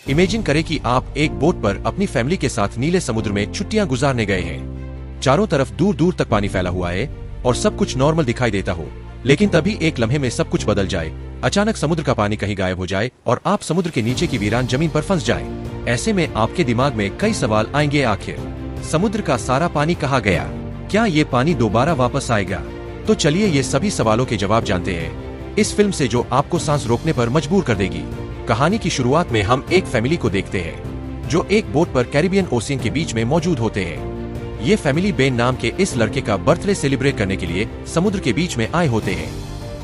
Imagine करें कि आप एक बोट पर अपनी फैमिली के साथ नीले समुद्र में छुट्टियां गुजारने गए हैं। चारों तरफ दूर दूर तक पानी फैला हुआ है और सब कुछ नॉर्मल दिखाई देता हो, लेकिन तभी एक लम्हे में सब कुछ बदल जाए। अचानक समुद्र का पानी कहीं गायब हो जाए और आप समुद्र के नीचे की वीरान जमीन पर फंस जाए। ऐसे में आपके दिमाग में कई सवाल आएंगे। आखिर समुद्र का सारा पानी कहाँ गया? क्या ये पानी दोबारा वापस आएगा? तो चलिए ये सभी सवालों के जवाब जानते हैं इस फिल्म से, जो आपको सांस रोकने पर मजबूर कर देगी। कहानी की शुरुआत में हम एक फैमिली को देखते हैं जो एक बोट पर कैरिबियन ओशियन के बीच में मौजूद होते हैं। ये फैमिली बेन नाम के इस लड़के का बर्थडे सेलिब्रेट करने के लिए समुद्र के बीच में आए होते हैं।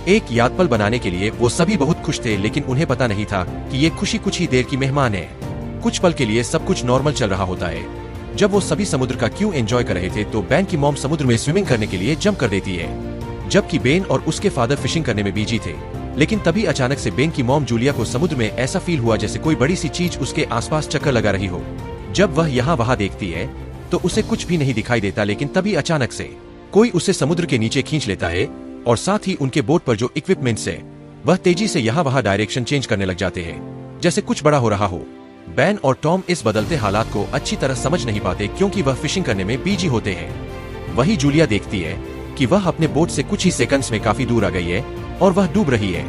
एक याद पल बनाने के लिए वो सभी बहुत खुश थे, लेकिन उन्हें पता नहीं था कि ये खुशी कुछ ही देर की मेहमान है। कुछ पल के लिए सब कुछ नॉर्मल चल रहा होता है। जब वो सभी समुद्र का क्यों एंजॉय कर रहे थे तो बेन की मॉम समुद्र में स्विमिंग करने के लिए जंप कर देती है, जबकि बेन और उसके फादर फिशिंग करने में बिजी थे। लेकिन तभी अचानक से बेन की मॉम जूलिया को समुद्र में ऐसा फील हुआ जैसे कोई बड़ी सी चीज उसके आसपास चक्कर लगा रही हो। जब वह यहाँ वहाँ देखती है तो उसे कुछ भी नहीं दिखाई देता, लेकिन तभी अचानक से कोई उसे समुद्र के नीचे खींच लेता है और साथ ही उनके बोट पर जो इक्विपमेंट्स है वह तेजी से यहाँ वहाँ डायरेक्शन चेंज करने लग जाते हैं, जैसे कुछ बड़ा हो रहा हो। बेन और टॉम इस बदलते हालात को अच्छी तरह समझ नहीं पाते क्योंकि वह फिशिंग करने में बिजी होते हैं। वही जूलिया देखती है कि वह अपने बोट से कुछ ही सेकंड्स में काफी दूर आ गई है और वह डूब रही है।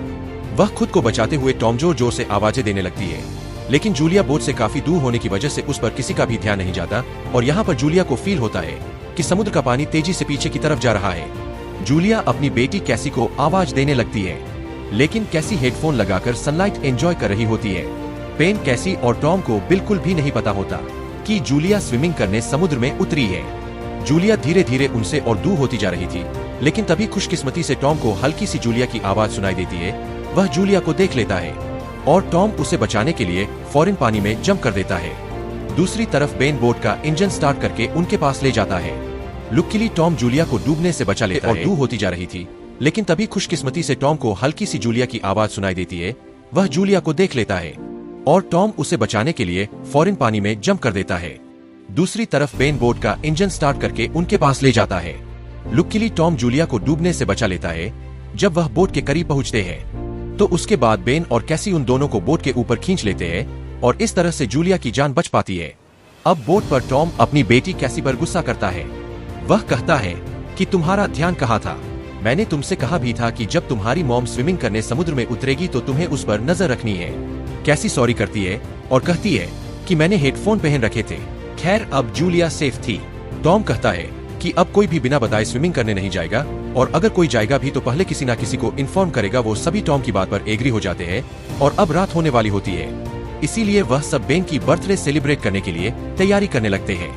वह खुद को बचाते हुए टॉम जोर जोर से आवाजें देने लगती है, लेकिन जूलिया बोट से काफी दूर होने की वजह से उस पर किसी का भी ध्यान नहीं जाता और यहाँ पर जूलिया को फील होता है कि समुद्र का पानी तेजी से पीछे की तरफ जा रहा है। जूलिया अपनी बेटी कैसी को आवाज देने लगती है, लेकिन कैसी हेडफोन लगाकर सनलाइट एंजॉय कर रही होती है। बेन, कैसी और टॉम को बिल्कुल भी नहीं पता होता कि जूलिया स्विमिंग करने समुद्र में उतरी है। जूलिया धीरे धीरे उनसे और दूर होती जा रही थी, लेकिन तभी खुशकिस्मती से टॉम को हल्की सी जूलिया की आवाज सुनाई देती है। वह जूलिया को देख लेता है और टॉम उसे बचाने के लिए फौरन पानी में जंप कर देता है। दूसरी तरफ बेन बोट का इंजन स्टार्ट करके उनके पास ले जाता है। लुकीली टॉम जूलिया को डूबने से बचा लेता है और दूर होती जा रही थी, लेकिन तभी खुशकिस्मती से टॉम को हल्की सी जूलिया की आवाज सुनाई देती है। वह जूलिया को देख लेता है और टॉम उसे बचाने के लिए फौरन पानी में जंप कर देता है। दूसरी तरफ बेन बोट का इंजन स्टार्ट करके उनके पास ले जाता है। लुकीली टॉम जूलिया को डूबने से बचा लेता है। जब वह बोट के करीब पहुंचते हैं तो उसके बाद बेन और कैसी उन दोनों को बोट के ऊपर खींच लेते हैं और इस तरह से जूलिया की जान बच पाती है। अब बोट पर टॉम अपनी बेटी कैसी पर गुस्सा करता है। वह कहता है कि तुम्हारा ध्यान कहाँ था? मैंने तुमसे कहा भी था कि जब तुम्हारी मॉम स्विमिंग करने समुद्र में उतरेगी तो तुम्हें उस पर नजर रखनी है। कैसी सॉरी करती है और कहती है कि मैंने हेडफोन पहन रखे थे। खैर, अब जूलिया सेफ थी। टॉम कहता है कि अब कोई भी बिना बताए स्विमिंग करने नहीं जाएगा और अगर कोई जाएगा भी तो पहले किसी ना किसी को इन्फॉर्म करेगा। वो सभी टॉम की बात पर एग्री हो जाते हैं और अब रात होने वाली होती है, इसीलिए वह सब बेन की बर्थडे सेलिब्रेट करने के लिए तैयारी करने लगते हैं।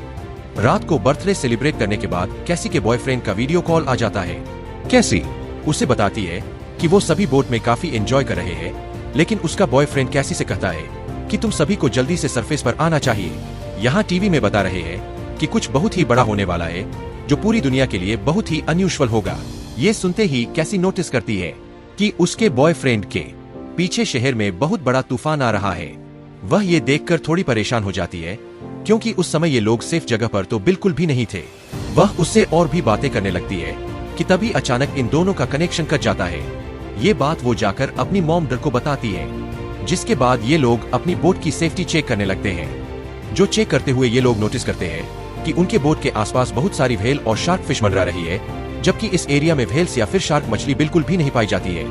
रात को बर्थडे सेलिब्रेट करने के बाद कैसी के बॉयफ्रेंड का वीडियो कॉल आ जाता है। कैसी उसे बताती है कि वो सभी बोट में काफी एंजॉय कर रहे हैं, लेकिन उसका बॉयफ्रेंड कैसी से कहता है कि तुम सभी को जल्दी से सरफेस पर आना चाहिए। यहाँ टीवी में बता रहे हैं कि कुछ बहुत ही बड़ा होने वाला है जो पूरी दुनिया के लिए बहुत ही अनयूजुअल होगा। ये सुनते ही कैसी नोटिस करती है कि उसके बॉयफ्रेंड के पीछे शहर में बहुत बड़ा तूफान आ रहा है। वह ये देखकर थोड़ी परेशान हो जाती है क्योंकि उस समय ये लोग सेफ जगह पर तो बिल्कुल भी नहीं थे। वह उससे और भी बातें करने लगती है कि तभी अचानक इन दोनों का कनेक्शन कट जाता है। ये बात वो जाकर अपनी मॉम डर को बताती है, जिसके बाद ये लोग अपनी बोट की सेफ्टी चेक करने लगते हैं। जो चेक करते हुए ये लोग नोटिस करते हैं कि उनके बोट के आसपास बहुत सारी व्हेल और शार्क फिश मंडरा रही है, जबकि इस एरिया में व्हेल्स या फिर शार्क मछली बिल्कुल भी नहीं पाई जाती है।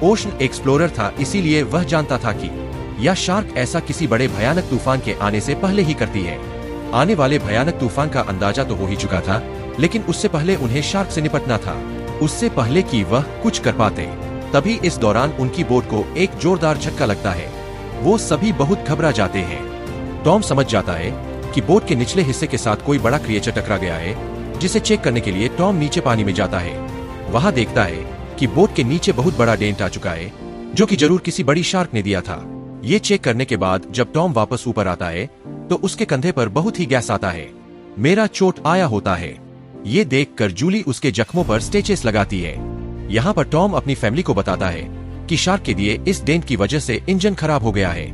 ओशन एक्सप्लोरर था, इसीलिए वह जानता था कि यह शार्क ऐसा किसी बड़े भयानक तूफान के आने से पहले ही करती है। आने वाले भयानक तूफान का अंदाजा तो हो ही चुका था, लेकिन उससे पहले उन्हें शार्क से निपटना था, उससे पहले कि वह कुछ कर पाते। तभी इस दौरान उनकी बोट को एक जोरदार झटका लगता है। वो सभी बहुत घबरा जाते हैं। टॉम समझ जाता है कि बोट के निचले हिस्से के साथ कोई बड़ा क्रिएचर टकरा गया है, जिसे चेक करने के लिए टॉम नीचे पानी में जाता है। वहां देखता है कि बोट के नीचे बहुत बड़ा डेंट आ चुका है, जो कि जरूर किसी बड़ी शार्क ने दिया था। ये चेक करने के बाद जब टॉम वापस ऊपर आता है तो उसके कंधे पर बहुत ही गैस आता है। मेरा चोट आया होता है। ये देखकर जूली उसके जख्मों पर स्टिचेस लगाती है। यहाँ पर टॉम अपनी फैमिली को बताता है कि शार्क के दिए इस डेंट की वजह से इंजन खराब हो गया है।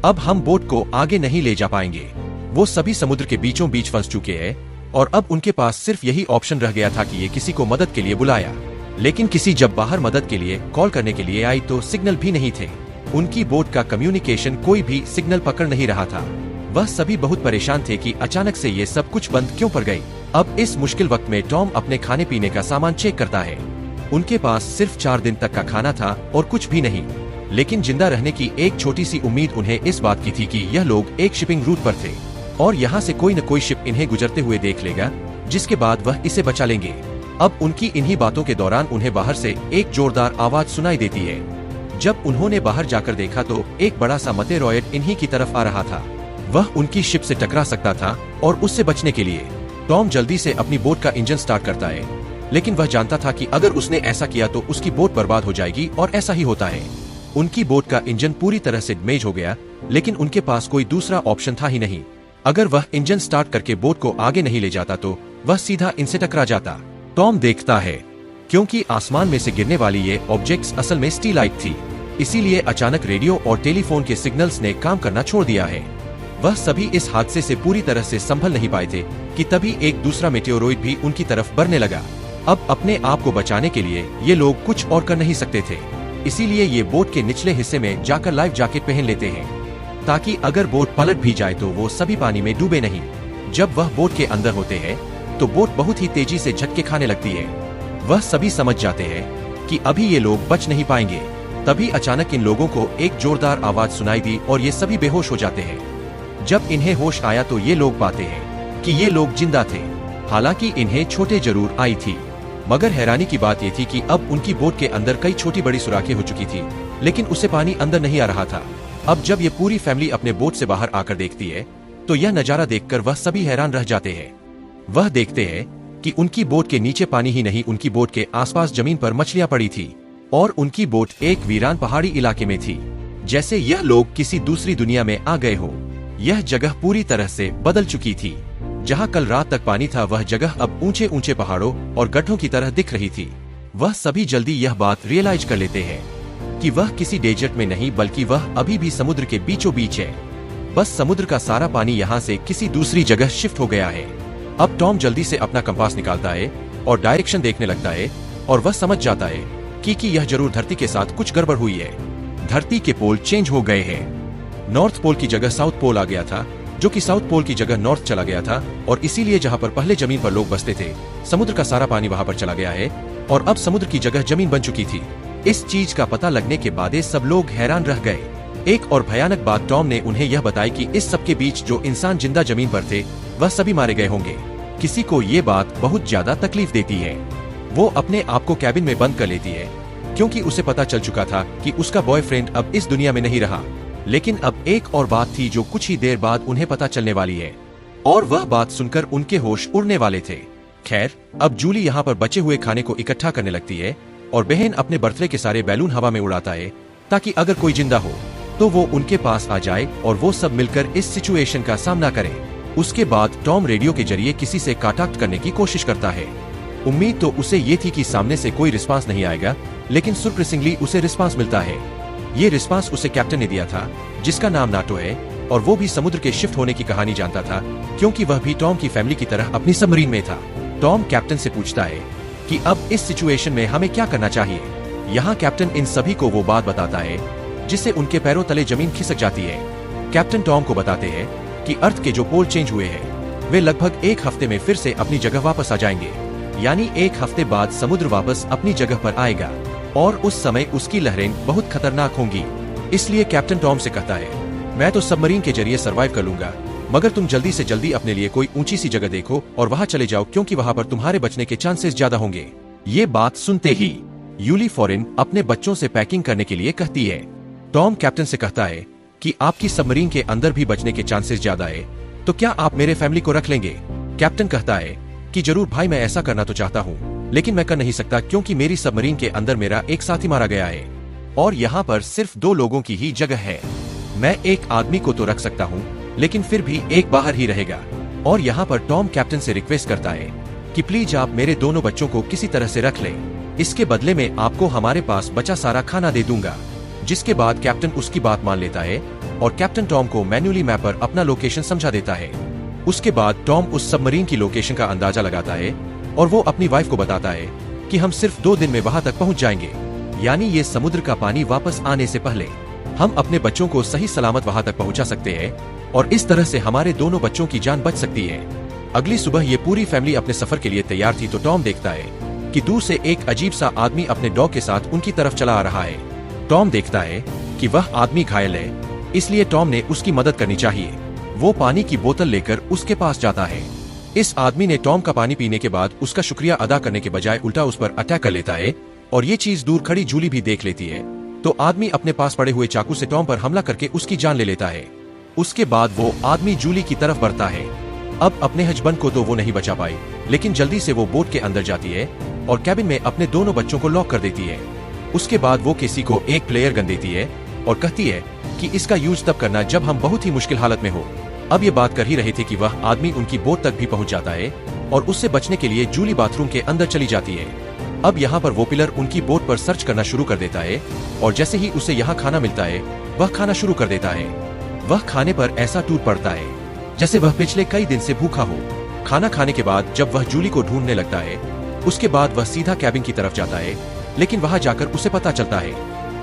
अब हम बोट को आगे नहीं ले जा पाएंगे। वो सभी समुद्र के बीचों बीच फंस चुके हैं और अब उनके पास सिर्फ यही ऑप्शन रह गया था कि ये किसी को मदद के लिए बुलाया, लेकिन किसी जब बाहर मदद के लिए कॉल करने के लिए आई तो सिग्नल भी नहीं थे। उनकी बोट का कम्युनिकेशन कोई भी सिग्नल पकड़ नहीं रहा था। वह सभी बहुत परेशान थे कि अचानक से ये सब कुछ बंद क्यों पड़ गई। अब इस मुश्किल वक्त में टॉम अपने खाने पीने का सामान चेक करता है। उनके पास सिर्फ 4 दिन तक का खाना था और कुछ भी नहीं, लेकिन जिंदा रहने की एक छोटी सी उम्मीद उन्हें इस बात की थी कि यह लोग एक शिपिंग रूट पर थे और यहाँ से कोई न कोई शिप इन्हें गुजरते हुए देख लेगा, जिसके बाद वह इसे बचा लेंगे। अब उनकी इन्हीं बातों के दौरान उन्हें बाहर से एक जोरदार आवाज सुनाई देती है। जब उन्होंने बाहर जाकर देखा तो एक बड़ा सा मेटेरॉयड इन्हीं की तरफ आ रहा था। वह उनकी शिप से टकरा सकता था और उससे बचने के लिए टॉम जल्दी से अपनी बोट का इंजन स्टार्ट करता है, लेकिन वह जानता था कि अगर उसने ऐसा किया तो उसकी बोट बर्बाद हो जाएगी और ऐसा ही होता है। उनकी बोट का इंजन पूरी तरह से डैमेज हो गया, लेकिन उनके पास कोई दूसरा ऑप्शन था ही नहीं। अगर वह इंजन स्टार्ट करके बोट को आगे नहीं ले जाता तो वह सीधा इनसे टकरा जाता। टॉम देखता है क्योंकि आसमान में से गिरने वाली ये ऑब्जेक्ट्स असल में स्टीलाइट थी, इसीलिए अचानक रेडियो और टेलीफोन के सिग्नल्स ने काम करना छोड़ दिया है। वह सभी इस हादसे से पूरी तरह से संभल नहीं पाए थे कि तभी एक दूसरा मेटेओरॉइड भी उनकी तरफ बढ़ने लगा। अब अपने आप को बचाने के लिए ये लोग कुछ और कर नहीं सकते थे, इसीलिए ये बोट के निचले हिस्से में जाकर लाइफ जैकेट पहन लेते हैं ताकि अगर बोट पलट भी जाए तो वो सभी पानी में डूबे नहीं। जब वह बोट के अंदर होते हैं तो बोट बहुत ही तेजी से झटके खाने लगती है। वह सभी समझ जाते हैं कि अभी ये लोग बच नहीं पाएंगे। तभी अचानक इन लोगों को एक जोरदार आवाज सुनाई दी और ये सभी बेहोश हो जाते हैं। जब इन्हें होश आया तो ये लोग पाते हैं कि ये लोग जिंदा थे। हालांकि इन्हें छोटे जरूर आई थी, मगर हैरानी की बात ये थी कि अब उनकी बोट के अंदर कई छोटी बड़ी सुराखें हो चुकी थी, लेकिन उससे पानी अंदर नहीं आ रहा था। अब जब ये पूरी फैमिली अपने बोट से बाहर आकर देखती है तो यह नजारा देखकर वह सभी हैरान रह जाते हैं। वह देखते हैं कि उनकी बोट के नीचे पानी ही नहीं, उनकी बोट के आसपास जमीन पर मछलियां पड़ी थी और उनकी बोट एक वीरान पहाड़ी इलाके में थी, जैसे यह लोग किसी दूसरी दुनिया में आ गए हो। यह जगह पूरी तरह से बदल चुकी थी। जहाँ कल रात तक पानी था वह जगह अब ऊंचे ऊंचे पहाड़ों और गड्ढों की तरह दिख रही थी। वह सभी जल्दी यह बात रियलाइज कर लेते हैं कि वह किसी डेजर्ट में नहीं बल्कि वह अभी भी समुद्र के बीचों बीच है। बस समुद्र का सारा पानी यहाँ से किसी दूसरी जगह शिफ्ट हो गया है। अब टॉम जल्दी से अपना कंपास निकालता है और डायरेक्शन देखने लगता है और वह समझ जाता है कि यह जरूर धरती के साथ कुछ गड़बड़ हुई है। धरती के पोल चेंज हो गए हैं। नॉर्थ पोल की जगह साउथ पोल आ गया था, जो कि साउथ पोल की जगह नॉर्थ चला गया था, और इसीलिए जहां पर पहले जमीन पर लोग बसते थे समुद्र का सारा पानी वहां पर चला गया है और अब समुद्र की जगह जमीन बन चुकी थी। इस चीज का पता लगने के बाद सब लोग हैरान रह गए। एक और भयानक बात टॉम ने उन्हें यह बताई कि इस सब के बीच जो इंसान जिंदा जमीन पर थे वह सभी मारे गए होंगे। किसी को ये बात बहुत ज्यादा तकलीफ देती है। वो अपने आप को कैबिन में बंद कर लेती है क्योंकि उसे पता चल चुका था कि उसका बॉयफ्रेंड अब इस दुनिया में नहीं रहा। लेकिन अब एक और बात थी जो कुछ ही देर बाद उन्हें पता चलने वाली है, और वह बात सुनकर उनके होश उड़ने वाले थे। खैर, अब जूली यहाँ पर बचे हुए खाने को इकट्ठा करने लगती है और बहन अपने बर्थडे के सारे बैलून हवा में उड़ाता है ताकि अगर कोई जिंदा हो तो वो उनके पास आ जाए और वो सब मिलकर इस सिचुएशन का सामना करें। उसके बाद टॉम रेडियो के जरिए किसी से कांटेक्ट करने की कोशिश करता है। उम्मीद तो उसे ये थी कि सामने से कोई रिस्पांस नहीं आएगा, लेकिन सरप्राइजिंगली उसे रिस्पांस मिलता है। ये रिस्पांस उसे कैप्टन ने दिया था जिसका नाम नाटो है, और वो भी समुद्र के शिफ्ट होने की कहानी जानता था क्योंकि वह भी टॉम की फैमिली की तरह अपनी सबमरीन में था। टॉम कैप्टन से पूछता है कि अब इस सिचुएशन में हमें क्या करना चाहिए। यहाँ कैप्टन इन सभी को वो बात बताता है जिससे उनके पैरों तले जमीन खिसक जाती है। कैप्टन टॉम को बताते हैं कि अर्थ के जो पोल चेंज हुए हैं वे लगभग 1 हफ्ते में फिर से अपनी जगह वापस आ जाएंगे, यानी 1 हफ्ते बाद समुद्र वापस अपनी जगह पर आएगा और उस समय उसकी लहरें बहुत खतरनाक होंगी। इसलिए कैप्टन टॉम से कहता है, मैं तो सबमरीन के जरिए सरवाइव कर लूंगा, मगर तुम जल्दी से जल्दी अपने लिए कोई ऊंची सी जगह देखो और वहां चले जाओ क्योंकि वहां पर तुम्हारे बचने के चांसेस ज्यादा होंगे। ये बात सुनते ही यूली फॉरेन अपने बच्चों से पैकिंग करने के लिए कहती है। टॉम कैप्टन से कहता है कि आपकी सबमरीन के अंदर भी बचने के चांसेस ज्यादा है, तो क्या आप मेरे फैमिली को रख लेंगे। कैप्टन कहता है कि जरूर भाई, मैं ऐसा करना तो चाहता हूँ लेकिन मैं कर नहीं सकता क्योंकि मेरी सबमरीन के अंदर मेरा एक साथी मारा गया है और यहाँ पर सिर्फ 2 लोगों की ही जगह है। मैं एक आदमी को तो रख सकता हूँ लेकिन फिर भी एक बाहर ही रहेगा। और यहाँ पर टॉम कैप्टन से रिक्वेस्ट करता है कि प्लीज आप मेरे दोनों बच्चों को किसी तरह से रख लें, इसके बदले में आपको हमारे पास बचा सारा खाना दे दूंगा। जिसके बाद कैप्टन उसकी बात मान लेता है और कैप्टन टॉम को मैन्युअली मैप पर अपना लोकेशन समझा देता है। उसके बाद टॉम उस सबमरीन की लोकेशन का अंदाजा लगाता है और वो अपनी वाइफ को बताता है कि हम सिर्फ 2 दिन में वहां तक पहुंच जाएंगे, यानी ये समुद्र का पानी वापस आने से पहले। हम अपने बच्चों को सही सलामत वहां तक पहुंचा सकते हैं और इस तरह से हमारे दोनों बच्चों की जान बच सकती है। अगली सुबह ये पूरी फैमिली अपने सफर के लिए तैयार थी तो टॉम देखता है कि दूर से एक अजीब सा आदमी अपने डॉग के साथ उनकी तरफ चला आ रहा है। टॉम देखता है कि वह आदमी घायल है, इसलिए टॉम ने उसकी मदद करनी चाहिए। वो पानी की बोतल लेकर उसके पास जाता है। इस आदमी ने टॉम का पानी पीने के बाद उसका शुक्रिया अदा करने के बजाय उल्टा उस पर अटैक कर लेता है और ये चीज दूर खड़ी जूली भी देख लेती है। तो आदमी अपने पास पड़े हुए चाकू से टॉम पर हमला करके उसकी जान ले लेता है। उसके बाद वो आदमी जूली की तरफ बढ़ता है। अब अपने हस्बैंड को तो वो नहीं बचा पाई, लेकिन जल्दी से वो बोट के अंदर जाती है और कैबिन में अपने दोनों बच्चों को लॉक कर देती है। उसके बाद वो किसी को एक प्लेयर गन देती है और कहती है कि इसका यूज तब करना जब हम बहुत ही मुश्किल हालत में हो। अब ये बात कर ही रहे थे कि वह आदमी उनकी बोट तक भी पहुंच जाता है और उससे बचने के लिए जूली बाथरूम के अंदर चली जाती है। अब यहाँ पर वो पिलर उनकी बोट पर सर्च करना शुरू कर देता है और जैसे ही उसे यहाँ खाना मिलता है वह खाना शुरू कर देता है। वह खाने पर ऐसा टूट पड़ता है जैसे वह पिछले कई दिन से भूखा हो। खाना खाने के बाद जब वह जूली को ढूंढने लगता है उसके बाद वह सीधा कैबिन की तरफ जाता है, लेकिन वहां जाकर उसे पता चलता है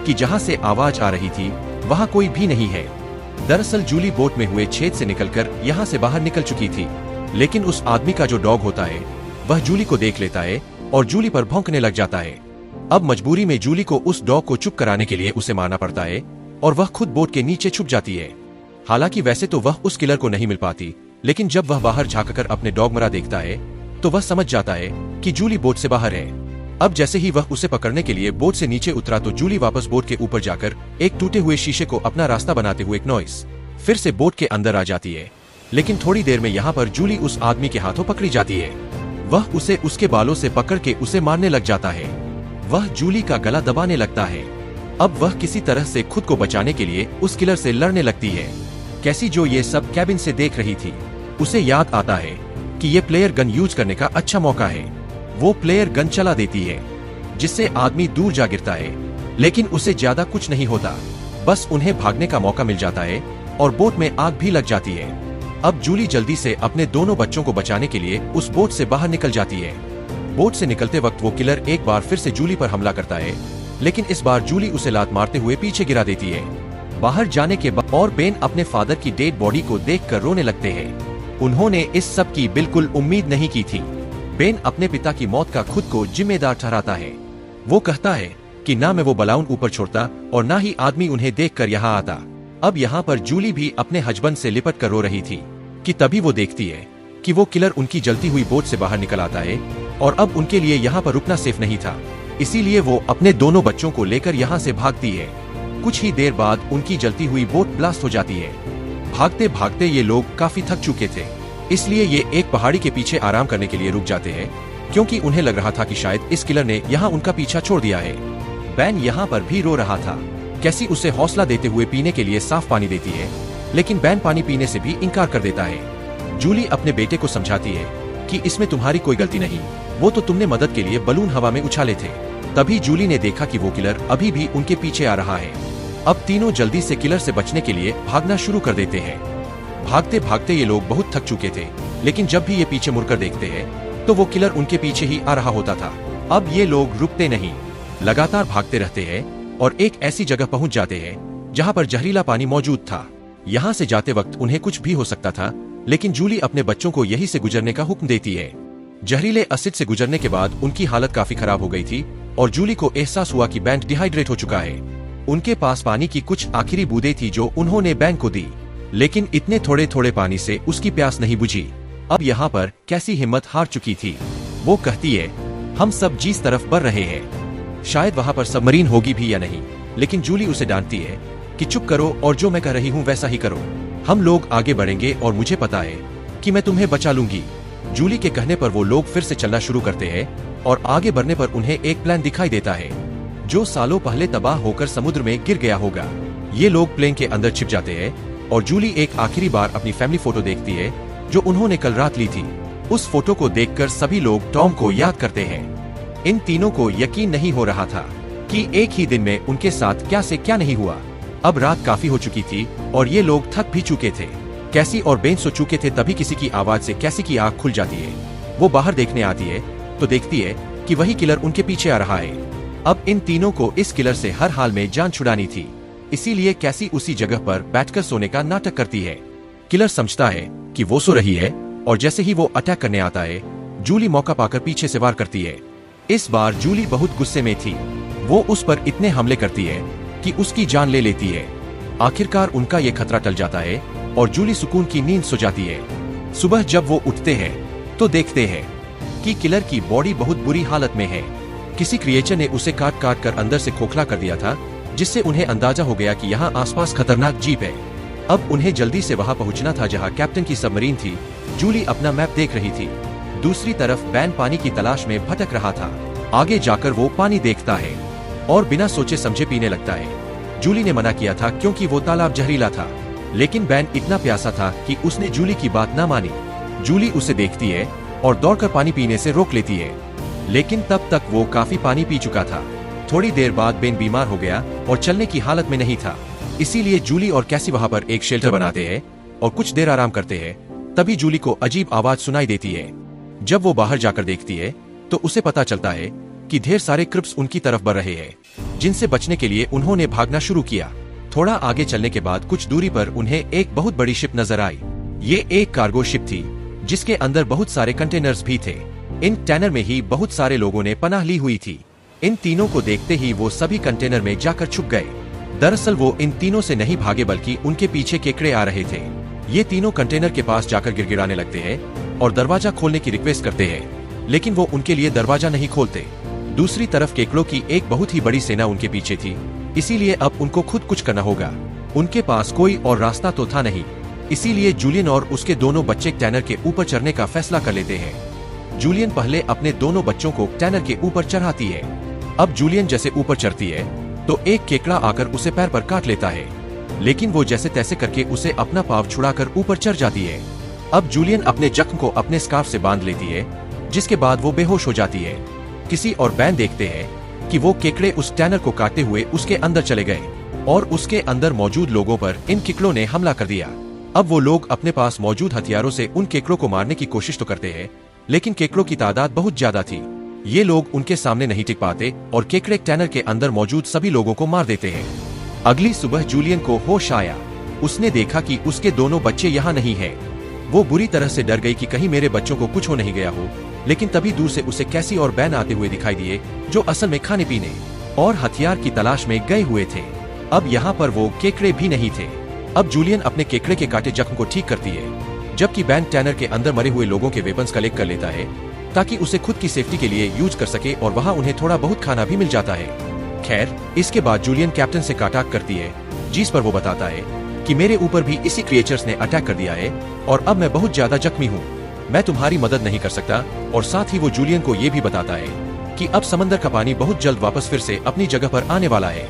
कि जहां से आवाज आ रही थी वहां कोई भी नहीं है। दरअसल जूली बोट में हुए छेद से निकलकर यहां से बाहर निकल चुकी थी, लेकिन उस आदमी का जो डॉग होता है वह जूली को देख लेता है और जूली पर भौंकने लग जाता है। अब मजबूरी में जूली को उस डॉग को चुप कराने के लिए उसे मारना पड़ता है और वह खुद बोट के नीचे छुप जाती है। हालांकि वैसे तो वह उस किलर को नहीं मिल पाती, लेकिन जब वह बाहर झांककर अपने डॉग मरा देखता है तो वह समझ जाता है कि जूली बोट से बाहर है। अब जैसे ही वह उसे पकड़ने के लिए बोट से नीचे उतरा तो जूली वापस बोट के ऊपर जाकर एक टूटे हुए शीशे को अपना रास्ता बनाते हुए नॉइस फिर से बोट के अंदर आ जाती है। लेकिन थोड़ी देर में यहाँ पर जूली उस आदमी के हाथों पकड़ी जाती है। वह उसे उसके बालों से पकड़ के उसे मारने लग जाता है। वह जूली का गला दबाने लगता है। अब वह किसी तरह से खुद को बचाने के लिए उस किलर से लड़ने लगती है। कैसी जो ये सब कैबिन से देख रही थी उसे याद आता है कि ये प्लेयर गन यूज करने का अच्छा मौका है। वो प्लेयर गन चला देती है जिससे आदमी दूर जा गिरता है, लेकिन उसे ज्यादा कुछ नहीं होता, बस उन्हें भागने का मौका मिल जाता है और बोट में आग भी लग जाती है। अब जूली जल्दी से अपने दोनों बच्चों को बचाने के लिए उस बोट से बाहर निकल जाती है। बोट से निकलते वक्त वो किलर एक बार फिर से जूली पर हमला करता है, लेकिन इस बार जूली उसे लात मारते हुए पीछे गिरा देती है। बाहर जाने के बाद और बेन अपने फादर की डेड बॉडी को देखकर रोने लगते हैं। उन्होंने इस सब की बिल्कुल उम्मीद नहीं की थी। बेन अपने पिता की मौत का खुद को जिम्मेदार ठहराता है। वो कहता है कि ना मैं वो बलाउन ऊपर छोड़ता और ना ही आदमी उन्हें देखकर यहाँ आता। अब यहाँ पर जूली भी अपने हस्बैंड से लिपट कर रो रही थी कि तभी वो देखती है कि वो किलर उनकी जलती हुई बोट से बाहर निकल आता है और अब उनके लिए यहाँ पर रुकना सेफ नहीं था, इसीलिए वो अपने दोनों बच्चों को लेकर यहाँ से भागती है। कुछ ही देर बाद उनकी जलती हुई बोट ब्लास्ट हो जाती है। भागते भागते ये लोग काफी थक चुके थे, इसलिए ये एक पहाड़ी के पीछे आराम करने के लिए रुक जाते हैं, क्योंकि उन्हें लग रहा था कि शायद इस किलर ने यहाँ उनका पीछा छोड़ दिया है। बैन यहाँ पर भी रो रहा था। कैसी उसे हौसला देते हुए पीने के लिए साफ पानी देती है, लेकिन बैन पानी पीने से भी इनकार कर देता है। जूली अपने बेटे को समझाती है कि इसमें तुम्हारी कोई गलती नहीं, वो तो तुमने मदद के लिए बलून हवा में उछाले थे। तभी जूली ने देखा कि वो किलर अभी भी उनके पीछे आ रहा है। अब तीनों जल्दी से किलर से बचने के लिए भागना शुरू कर देते हैं। भागते भागते ये लोग बहुत थक चुके थे, लेकिन जब भी ये पीछे मुड़कर देखते हैं तो वो किलर उनके पीछे ही आ रहा होता था। अब ये लोग रुकते नहीं, लगातार भागते रहते हैं और एक ऐसी जगह पहुंच जाते हैं जहां पर जहरीला पानी मौजूद था। यहाँ से जाते वक्त उन्हें कुछ भी हो सकता था, लेकिन जूली अपने बच्चों को यहीं से गुजरने का हुक्म देती है। जहरीले एसिड से गुजरने के बाद उनकी हालत काफी खराब हो गई थी और जूली को एहसास हुआ कि बैंक डिहाइड्रेट हो चुका है। उनके पास पानी की कुछ आखिरी बूंदें थी जो उन्होंने बैंक को दी, लेकिन इतने थोड़े थोड़े पानी से उसकी प्यास नहीं बुझी। अब यहाँ पर कैसी हिम्मत हार चुकी थी। वो कहती है, हम सब जिस तरफ बढ़ रहे हैं शायद वहाँ पर सबमरीन होगी भी या नहीं, लेकिन जूली उसे डांटती है कि चुप करो और जो मैं कह रही हूँ वैसा ही करो। हम लोग आगे बढ़ेंगे और मुझे पता है कि मैं तुम्हें बचा लूंगी। जूली के कहने पर वो लोग फिर से चलना शुरू करते हैं और आगे बढ़ने पर उन्हें एक प्लेन दिखाई देता है जो सालों पहले तबाह होकर समुद्र में गिर गया होगा। ये लोग प्लेन के अंदर छिप जाते हैं और जूली एक आखिरी बार अपनी फैमिली फोटो देखती है जो उन्होंने कल रात ली थी। उस फोटो को देखकर सभी लोग टॉम को याद करते हैं। इन तीनों को यकीन नहीं हो रहा था कि एक ही दिन में उनके साथ क्या से क्या नहीं हुआ। अब रात काफी हो चुकी थी और ये लोग थक भी चुके थे। कैसी और बेन सो चुके थे, तभी किसी की आवाज से कैसी की आंख खुल जाती है। वो बाहर देखने आती है तो देखती है कि वही किलर उनके पीछे आ रहा है। अब इन तीनों को इस किलर से हर हाल में जान छुड़ानी थी। इसीलिए कैसी उसी जगह पर बैठकर सोने का नाटक करती है। किलर समझता है कि वो सो रही है और जैसे ही वो अटैक करने आता है, जूली मौका पाकर पीछे से वार करती है। इस बार जूली बहुत गुस्से में थी। वो उस पर इतने हमले करती है कि उसकी जान ले लेती है। आखिरकार उनका ये खतरा टल जाता है और जूली सुकून की नींद सो जाती है। सुबह जब वो उठते हैं तो देखते हैं कि किलर की बॉडी बहुत बुरी हालत में है। किसी क्रिएचर ने उसे काट काट कर अंदर से खोखला कर दिया था, जिससे उन्हें अंदाजा हो गया कि यहाँ आसपास खतरनाक जीप है। अब उन्हें जल्दी से वहां पहुंचना था जहां कैप्टन की सबमरीन थी। जूली अपना मैप देख रही थी। दूसरी तरफ बैन पानी की तलाश में भटक रहा था। आगे जाकर वो पानी देखता है और बिना सोचे समझे पीने लगता है। जूली ने मना किया था क्योंकि वो तालाब जहरीला था, लेकिन बैन इतना प्यासा था कि उसने जूली की बात ना मानी। जूली उसे देखती है और दौड़कर पानी पीने से रोक लेती है, लेकिन तब तक वो काफी पानी पी चुका था। थोड़ी देर बाद बेन बीमार हो गया और चलने की हालत में नहीं था। इसीलिए जूली और कैसी वहां पर एक शेल्टर बनाते हैं और कुछ देर आराम करते हैं। तभी जूली को अजीब आवाज सुनाई देती है। जब वो बाहर जाकर देखती है तो उसे पता चलता है कि ढेर सारे क्रिप्स उनकी तरफ बढ़ रहे हैं, जिनसे बचने के लिए उन्होंने भागना शुरू किया। थोड़ा आगे चलने के बाद कुछ दूरी पर उन्हें एक बहुत बड़ी शिप नजर आई। ये एक कार्गो शिप थी जिसके अंदर बहुत सारे कंटेनर्स भी थे। इन टैनर में ही बहुत सारे लोगों ने पनाह ली हुई थी। इन तीनों को देखते ही वो सभी कंटेनर में जाकर छुप गए। दरअसल वो इन तीनों से नहीं भागे बल्कि उनके पीछे केकड़े आ रहे थे। ये तीनों कंटेनर के पास जाकर गिड़गिड़ाने लगते हैं और दरवाजा खोलने की रिक्वेस्ट करते हैं, लेकिन वो उनके लिए दरवाजा नहीं खोलते। दूसरी तरफ केकड़ों की एक बहुत ही बड़ी सेना उनके पीछे थी, इसीलिए अब उनको खुद कुछ करना होगा। उनके पास कोई और रास्ता तो था नहीं, इसीलिए जूलियन और उसके दोनों बच्चे टैनर के ऊपर चढ़ने का फैसला कर लेते हैं। जूलियन पहले अपने दोनों बच्चों को टैनर के ऊपर चढ़ाती है। अब जूलियन जैसे ऊपर चढ़ती है तो एक केकड़ा आकर उसे पैर पर काट लेता है, लेकिन वो जैसे तैसे करके उसे अपना पाँव छुड़ाकर ऊपर चढ़ जाती है। अब जूलियन अपने जख्म को अपने स्कार्फ से बांध लेती है, जिसके बाद वो बेहोश हो जाती है। किसी और बैन देखते हैं कि वो केकड़े उस टैनर को काटते हुए उसके अंदर चले गए और उसके अंदर मौजूद लोगों पर इन केकड़ों ने हमला कर दिया। अब वो लोग अपने पास मौजूद हथियारों से उन केकड़ों को मारने की कोशिश तो करते हैं, लेकिन केकड़ों की तादाद बहुत ज्यादा थी। ये लोग उनके सामने नहीं टिक पाते और केकड़े टैनर के अंदर मौजूद सभी लोगों को मार देते हैं। अगली सुबह जूलियन को होश आया। उसने देखा कि उसके दोनों बच्चे यहाँ नहीं हैं। वो बुरी तरह से डर गई कि कहीं मेरे बच्चों को कुछ हो नहीं गया हो, लेकिन तभी दूर से उसे कैसी और बैन आते हुए दिखाई दिए, जो असल में खाने पीने और हथियार की तलाश में गए हुए थे। अब यहाँ पर वो केकड़े भी नहीं थे। अब जूलियन अपने केकड़े के काटे जख्म को ठीक करती है, जबकि बैन टैनर के अंदर मरे हुए लोगों के वेपन्स कलेक्ट कर लेता है ताकि उसे खुद की सेफ्टी के लिए यूज कर सके, और वहाँ उन्हें थोड़ा बहुत खाना भी मिल जाता है। खैर, इसके बाद जूलियन कैप्टन से कांटेक्ट करती है, जिस पर वो बताता है कि मेरे ऊपर भी इसी क्रिएचर्स ने अटैक कर दिया है और अब मैं बहुत ज्यादा जख्मी हूँ, मैं तुम्हारी मदद नहीं कर सकता। और साथ ही वो जूलियन को ये भी बताता है कि अब समंदर का पानी बहुत जल्द वापस फिर से अपनी जगह पर आने वाला है,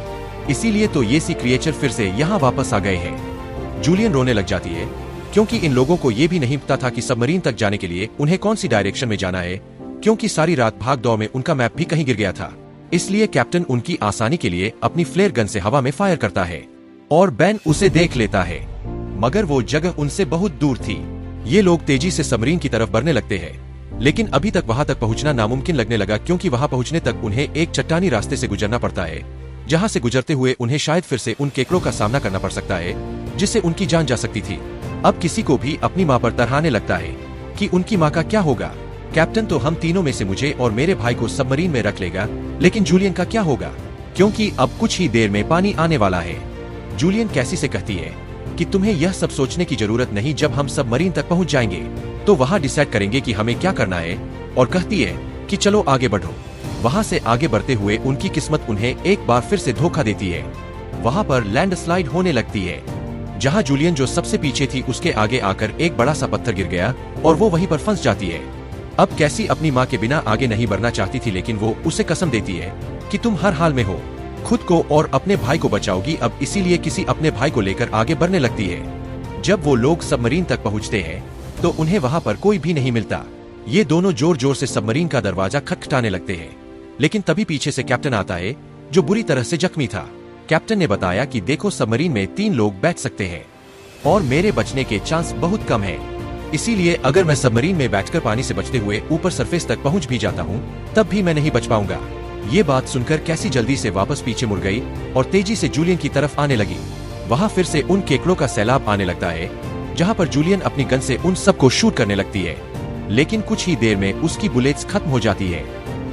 इसीलिए तो ये सी क्रिएचर फिर से यहाँ वापस आ गए हैं। जूलियन रोने लग जाती है क्योंकि इन लोगों को ये भी नहीं पता था कि सबमरीन तक जाने के लिए उन्हें कौन सी डायरेक्शन में जाना है, क्योंकि सारी रात भाग दौड़ में उनका मैप भी कहीं गिर गया था। इसलिए कैप्टन उनकी आसानी के लिए अपनी फ्लेयर गन से हवा में फायर करता है और बैन उसे देख लेता है, मगर वो जगह उनसे बहुत दूर थी। ये लोग तेजी से सबमरीन की तरफ बढ़ने लगते हैं, लेकिन अभी तक वहां तक पहुंचना नामुमकिन लगने लगा, क्योंकि वहां पहुंचने तक उन्हें एक चट्टानी रास्ते से गुजरना पड़ता है, जहां से गुजरते हुए उन्हें शायद फिर से उन केकड़ों का सामना करना पड़ सकता है, जिससे उनकी जान जा सकती थी। अब किसी को भी अपनी माँ पर तरहाने लगता है कि उनकी माँ का क्या होगा। कैप्टन तो हम तीनों में से मुझे और मेरे भाई को सबमरीन में रख लेगा, लेकिन जूलियन का क्या होगा, क्योंकि अब कुछ ही देर में पानी आने वाला है। जूलियन कैसी से कहती है कि तुम्हें यह सब सोचने की जरूरत नहीं, जब हम सबमरीन तक पहुंच जाएंगे तो वहां डिसाइड करेंगे कि हमें क्या करना है, और कहती है कि चलो आगे बढ़ो। वहां से आगे बढ़ते हुए उनकी किस्मत उन्हें एक बार फिर से धोखा देती है। वहां पर लैंडस्लाइड होने लगती है, जहां जूलियन जो सबसे पीछे थी उसके आगे आकर एक बड़ा सा पत्थर गिर गया और वो वहीं पर फंस जाती है। अब कैसी अपनी माँ के बिना आगे नहीं बढ़ना चाहती थी, लेकिन वो उसे कसम देती है कि तुम हर हाल में हो, खुद को और अपने भाई को बचाओगी। अब इसीलिए किसी अपने भाई को लेकर आगे बढ़ने लगती है। जब वो लोग सबमरीन तक पहुंचते हैं तो उन्हें वहां पर कोई भी नहीं मिलता। ये दोनों जोर जोर से सबमरीन का दरवाजा खटखटाने लगते हैं, लेकिन तभी पीछे से कैप्टन आता है, जो बुरी तरह से जख्मी था। कैप्टन ने बताया कि देखो, सबमरीन में 3 लोग बैठ सकते हैं और मेरे बचने के चांस बहुत कम है, इसीलिए अगर मैं सबमरीन में बैठकर पानी से बचते हुए ऊपर सरफेस तक पहुंच भी जाता हूं, तब भी मैं नहीं बच पाऊंगा। ये बात सुनकर कैसी जल्दी से वापस पीछे मुड़ गई और तेजी से जूलियन की तरफ आने लगी। वहां फिर से उन केकड़ों का सैलाब आने लगता है, जहां पर जूलियन अपनी गन से उन सबको शूट करने लगती है, लेकिन कुछ ही देर में उसकी बुलेट्स खत्म हो जाती है।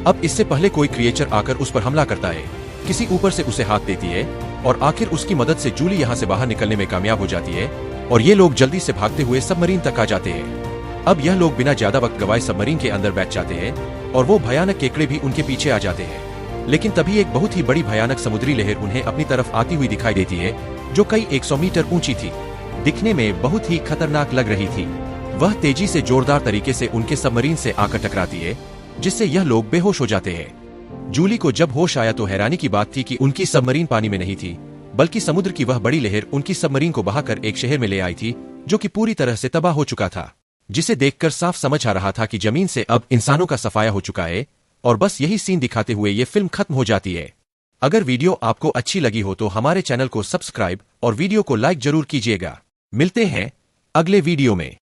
अब इससे पहले कोई क्रिएचर आकर उस पर हमला करता है, किसी ऊपर से उसे हाथ देती है और आखिर उसकी मदद से जूली यहाँ से बाहर निकलने में कामयाब हो जाती है और ये लोग जल्दी से भागते हुए सबमरीन तक आ जाते हैं। अब यह लोग बिना ज्यादा वक्त गवाए सबमरीन के अंदर बैठ जाते हैं और वो भयानक केकड़े भी उनके पीछे आ जाते हैं। लेकिन तभी एक बहुत ही बड़ी भयानक समुद्री लहर उन्हें अपनी तरफ आती हुई दिखाई देती है, जो कई 100 मीटर ऊंची थी। दिखने में बहुत ही खतरनाक लग रही थी। वह तेजी से जोरदार तरीके से उनके सबमरीन से आकर टकराती है, जिससे यह लोग बेहोश हो जाते हैं। जूली को जब होश आया तो हैरानी की बात थी कि उनकी सबमरीन पानी में नहीं थी, बल्कि समुद्र की वह बड़ी लहर उनकी सबमरीन को बहाकर एक शहर में ले आई थी, जो कि पूरी तरह से तबाह हो चुका था, जिसे देखकर साफ समझ आ रहा था कि जमीन से अब इंसानों का सफाया हो चुका है। और बस यही सीन दिखाते हुए ये फिल्म खत्म हो जाती है। अगर वीडियो आपको अच्छी लगी हो तो हमारे चैनल को सब्सक्राइब और वीडियो को लाइक जरूर कीजिएगा। मिलते हैं अगले वीडियो में।